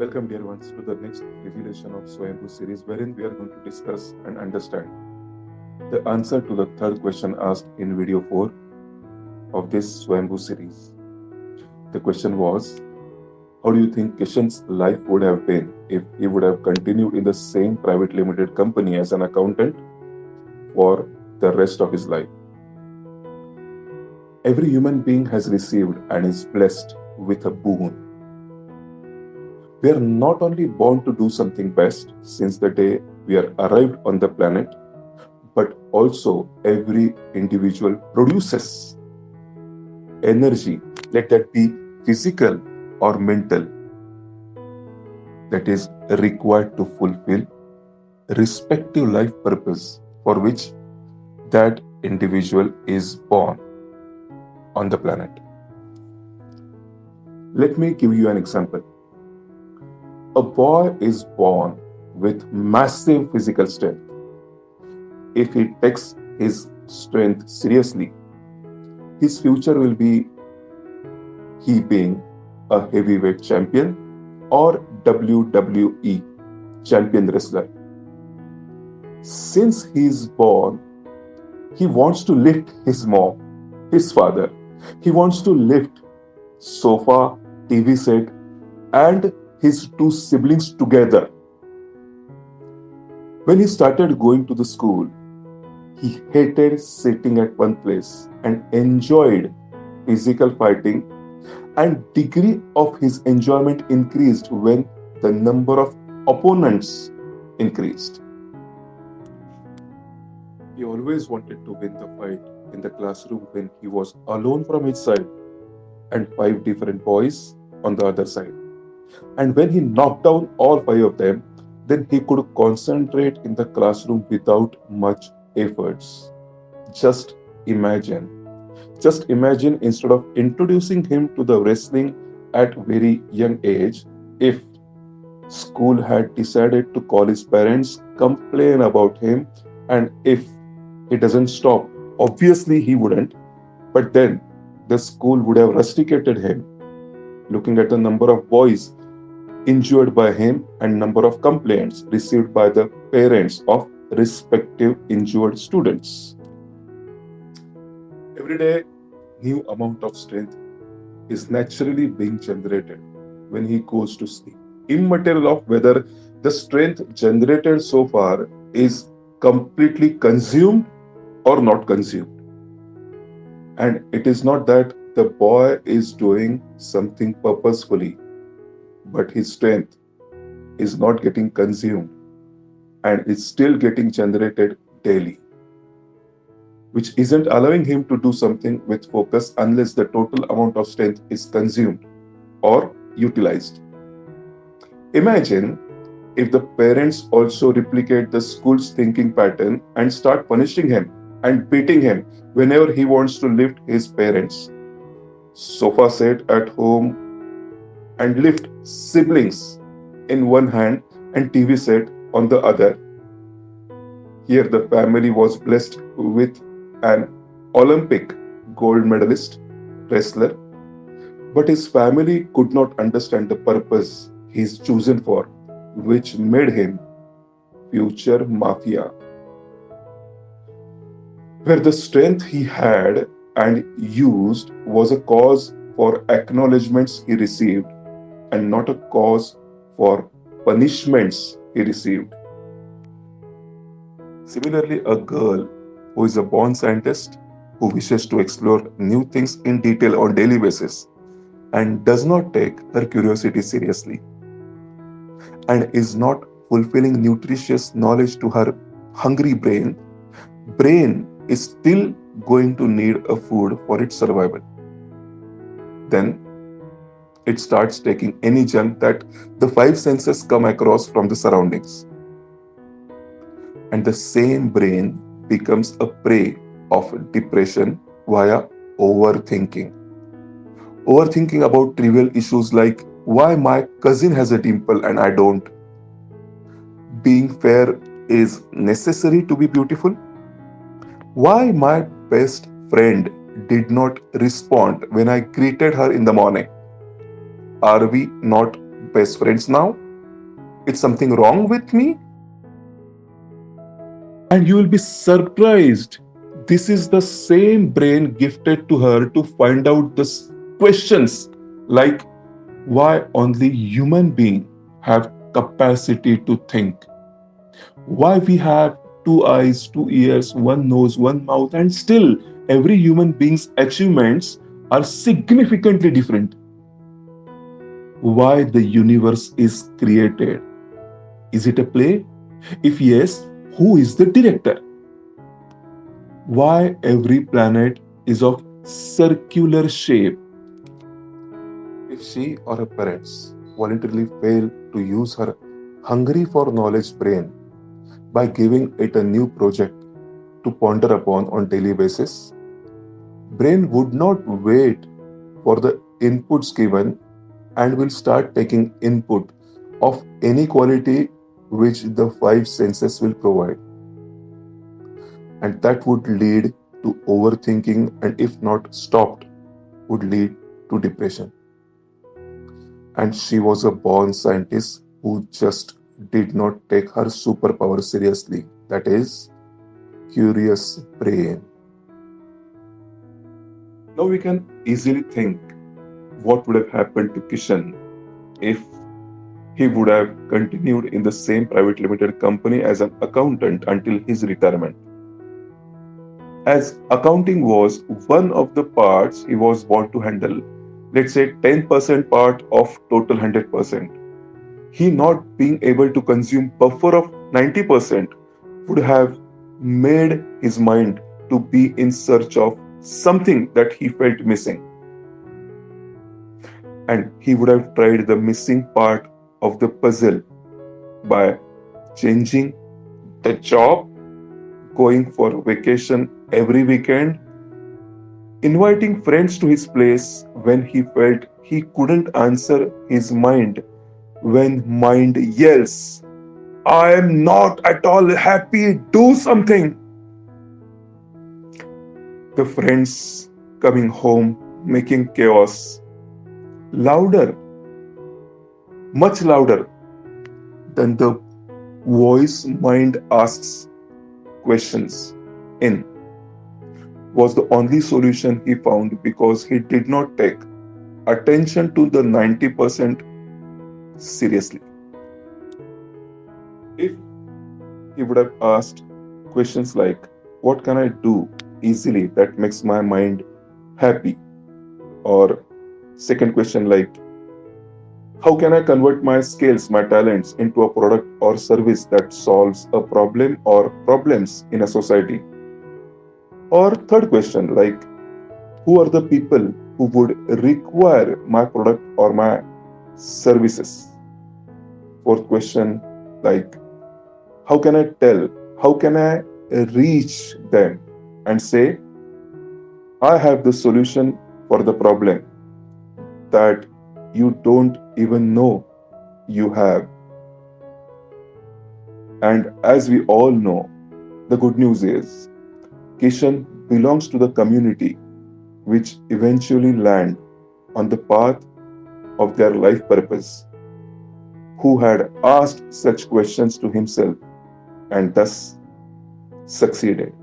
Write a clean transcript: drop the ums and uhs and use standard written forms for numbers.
Welcome, dear ones, to the next revelation of SWAYAMBHU series, wherein we are going to discuss and understand the answer to the third question asked in video 4 of this SWAYAMBHU series. The question was, how do you think Kishan's life would have been if he would have continued in the same private limited company as an accountant for the rest of his life? Every human being has received and is blessed with a boon. We are not only born to do something best since the day we are arrived on the planet, but also every individual produces energy, let that be physical or mental, that is required to fulfill respective life purpose for which that individual is born on the planet. Let me give you an example. A boy is born with massive physical strength. If he takes his strength seriously, his future will be he being a heavyweight champion or WWE champion wrestler. Since he is born, he wants to lift his mom, his father. He wants to lift sofa, TV set, and his two siblings together. When he started going to the school, he hated sitting at one place and enjoyed physical fighting, and degree of his enjoyment increased when the number of opponents increased. He always wanted to win the fight in the classroom when he was alone from his side and 5 different boys on the other side. And when he knocked down all 5 of them, then he could concentrate in the classroom without much efforts. Just imagine. Just imagine, instead of introducing him to the wrestling at very young age, if school had decided to call his parents, complain about him, and if he doesn't stop, obviously he wouldn't, but then the school would have rusticated him, looking at the number of boys injured by him and number of complaints received by the parents of respective injured students. Every day, new amount of strength is naturally being generated when he goes to sleep, immaterial of whether the strength generated so far is completely consumed or not consumed. And it is not that the boy is doing something purposefully, but his strength is not getting consumed and is still getting generated daily, which isn't allowing him to do something with focus unless the total amount of strength is consumed or utilized. Imagine if the parents also replicate the school's thinking pattern and start punishing him and beating him whenever he wants to lift his parents' sofa set at home and lift siblings in one hand and TV set on the other. Here the family was blessed with an Olympic gold medalist wrestler, but his family could not understand the purpose he is chosen for, which made him future mafia, where the strength he had and used was a cause for acknowledgements he received and not a cause for punishments he received. Similarly, a girl who is a born scientist who wishes to explore new things in detail on daily basis and does not take her curiosity seriously and is not fulfilling nutritious knowledge to her hungry brain is still going to need a food for its survival. Then it starts taking any junk that the 5 senses come across from the surroundings. And the same brain becomes a prey of depression via overthinking. Overthinking about trivial issues like why my cousin has a dimple and I don't. Being fair is necessary to be beautiful. Why my best friend did not respond when I greeted her in the morning. Are we not best friends now? Is something wrong with me? And you will be surprised. This is the same brain gifted to her to find out the questions like why only human beings have capacity to think, why we have two eyes, two ears, one nose, one mouth, and still every human being's achievements are significantly different. Why the universe is created? Is it a play? If yes, who is the director? Why every planet is of circular shape? If she or her parents voluntarily fail to use her hungry for knowledge brain by giving it a new project to ponder upon on daily basis, brain would not wait for the inputs given and will start taking input of any quality which the five senses will provide. And that would lead to overthinking, and if not stopped, would lead to depression. And she was a born scientist who just did not take her superpower seriously. That is, curious brain. Now we can easily think what would have happened to Kishan if he would have continued in the same private limited company as an accountant until his retirement. As accounting was one of the parts he was born to handle, let's say 10% part of total 100%, he not being able to consume buffer of 90% would have made his mind to be in search of something that he felt missing. And he would have tried the missing part of the puzzle by changing the job, going for vacation every weekend, inviting friends to his place when he felt he couldn't answer his mind when mind yells, I am not at all happy, do something. The friends coming home, making chaos louder, much louder than the voice mind asks questions in, was the only solution he found because he did not take attention to the 90% seriously. If he would have asked questions like, what can I do easily that makes my mind happy? Or second question like, how can I convert my skills, my talents into a product or service that solves a problem or problems in a society? Or third question like, who are the people who would require my product or my services? Fourth question like, how can I tell? How can I reach them and say, I have the solution for the problem that you don't even know you have? And as we all know, the good news is Kishan belongs to the community which eventually land on the path of their life purpose, who had asked such questions to himself and thus succeeded.